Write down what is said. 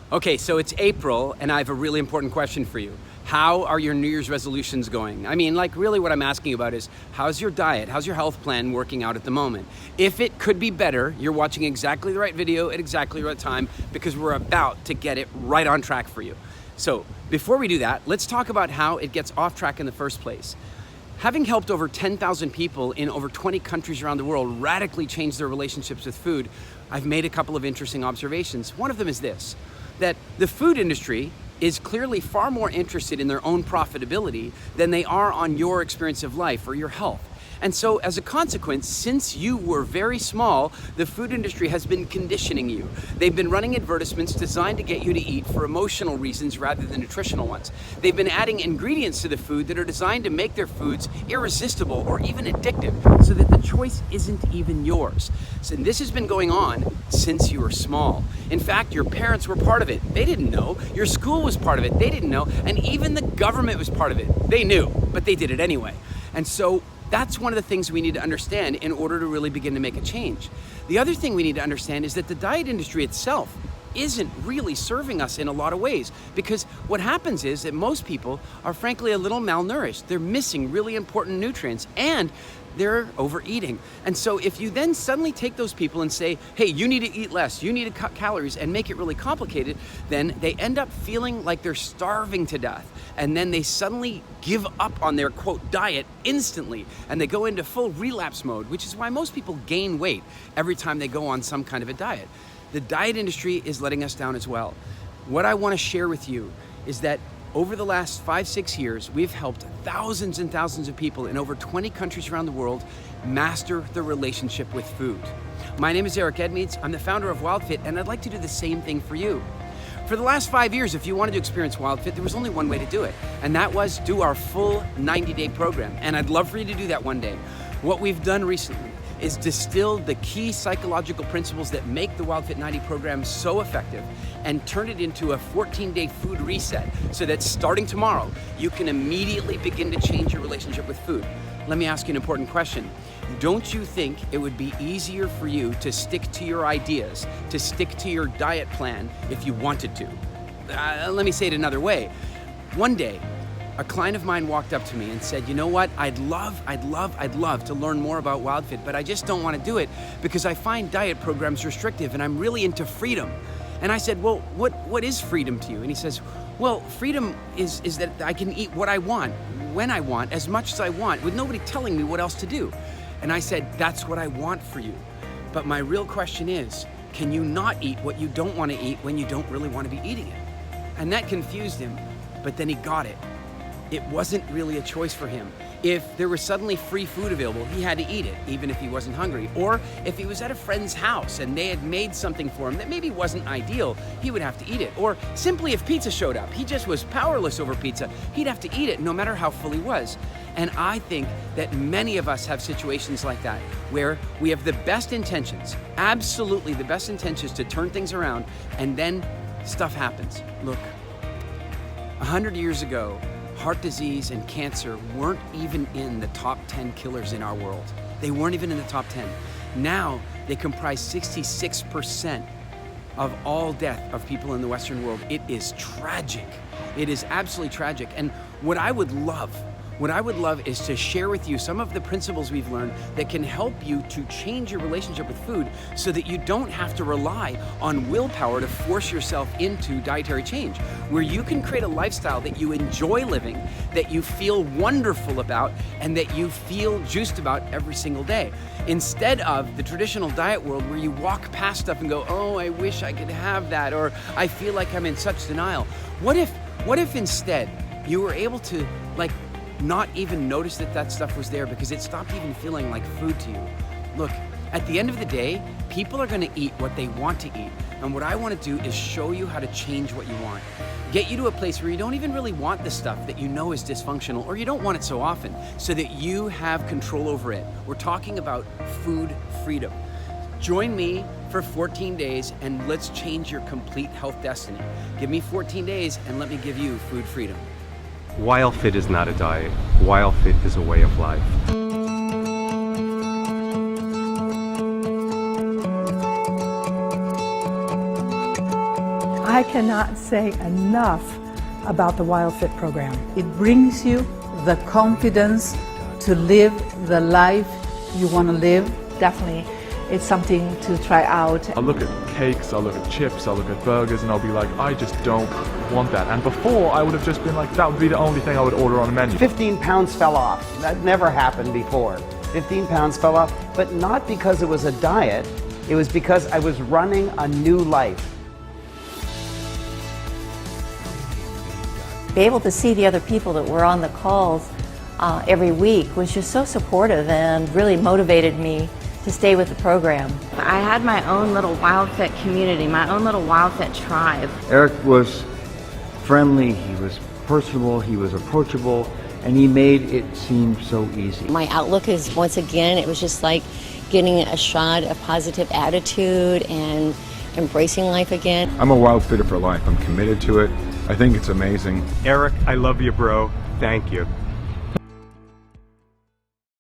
Okay, so it's April, and I have a really important question for you. How are your New Year's resolutions going? I mean, like, really what I'm asking about is, how's your diet? How's your health plan working out at the moment? If it could be better, you're watching exactly the right video at exactly the right time, because we're about to get it right on track for you. So before we do that, let's talk about how it gets off track in the first place. Having helped over 10,000 people in over 20 countries around the world radically change their relationships with food, I've made a couple of interesting observations. One of them is this, that the food industry is clearly far more interested in their own profitability than they are on your experience of life or your health. And so as a consequence, since you were very small, the food industry has been conditioning you. They've been running advertisements designed to get you to eat for emotional reasons rather than nutritional ones. They've been adding ingredients to the food that are designed to make their foods irresistible or even addictive, so that the choice isn't even yours. So this has been going on since you were small. In fact, your parents were part of it. They didn't know. Your school was part of it. They didn't know. And even the government was part of it. They knew, but they did it anyway. And so that's one of the things we need to understand in order to really begin to make a change. The other thing we need to understand is that the diet industry itself isn't really serving us in a lot of ways, because what happens is that most people are frankly a little malnourished. They're missing really important nutrients and they're overeating. And so if you then suddenly take those people and say, hey, you need to eat less, you need to cut calories, and make it really complicated, then they end up feeling like they're starving to death. And then they suddenly give up on their, quote, diet instantly, and they go into full relapse mode, which is why most people gain weight every time they go on some kind of a diet. The diet industry is letting us down as well. What I want to share with you is that over the last 5-6 years, we've helped thousands and thousands of people in over 20 countries around the world master their relationship with food. My name is Edmeades. I'm the founder of WildFit, and I'd like to do the same thing for you. For the last 5 years, if you wanted to experience WildFit, there was only one way to do it, and that was do our full 90-day program. And I'd love for you to do that one day. What we've done recently is distill the key psychological principles that make the WildFit 90 program so effective and turn it into a 14-day food reset, so that starting tomorrow, you can immediately begin to change your relationship with food. Let me ask you an important question. Don't you think it would be easier for you to stick to your ideas, to stick to your diet plan if you wanted to? Let me say it another way. One day, a client of mine walked up to me and said, you know what, I'd love to learn more about WildFit, but I just don't want to do it because I find diet programs restrictive and I'm really into freedom. And I said, well, what is freedom to you? And he says, well, freedom is that I can eat what I want, when I want, as much as I want, with nobody telling me what else to do. And I said, that's what I want for you. But my real question is, can you not eat what you don't want to eat when you don't really want to be eating it? And that confused him, but then he got it. It wasn't really a choice for him. If there was suddenly free food available, he had to eat it, even if he wasn't hungry. Or if he was at a friend's house and they had made something for him that maybe wasn't ideal, he would have to eat it. Or simply if pizza showed up, he just was powerless over pizza, he'd have to eat it no matter how full he was. And I think that many of us have situations like that, where we have the best intentions, absolutely the best intentions to turn things around, and then stuff happens. Look, 100 years ago, heart disease and cancer weren't even in the top 10 killers in our world. They weren't even in the top 10. Now, they comprise 66% of all death of people in the Western world. It is tragic. It is absolutely tragic. And what I would love is to share with you some of the principles we've learned that can help you to change your relationship with food so that you don't have to rely on willpower to force yourself into dietary change, where you can create a lifestyle that you enjoy living, that you feel wonderful about, and that you feel juiced about every single day. Instead of the traditional diet world where you walk past stuff and go, oh, I wish I could have that, or I feel like I'm in such denial. What if instead you were able to not even notice that stuff was there because it stopped even feeling like food to you? Look, at the end of the day, people are gonna eat what they want to eat. And what I wanna do is show you how to change what you want. Get you to a place where you don't even really want the stuff that you know is dysfunctional, or you don't want it so often, so that you have control over it. We're talking about food freedom. Join me for 14 days and let's change your complete health destiny. Give me 14 days and let me give you food freedom. WildFit is not a diet. WildFit is a way of life. I cannot say enough about the WildFit program. It brings you the confidence to live the life you want to live. Definitely, it's something to try out. I'll look at cakes, I'll look at chips, I'll look at burgers, and I'll be like, I just don't want that. And before, I would have just been like, that would be the only thing I would order on a menu. 15 pounds fell off. That never happened before. 15 pounds fell off, but not because it was a diet. It was because I was running a new life. Be able to see the other people that were on the calls every week was just so supportive and really motivated me to stay with the program. I had my own little WildFit community, my own little WildFit tribe. Eric was friendly, he was personable, he was approachable, and he made it seem so easy. My outlook is, once again, it was just like getting a shot of positive attitude and embracing life again. I'm a WildFitter for life. I'm committed to it. I think it's amazing. Eric, I love you, bro. Thank you.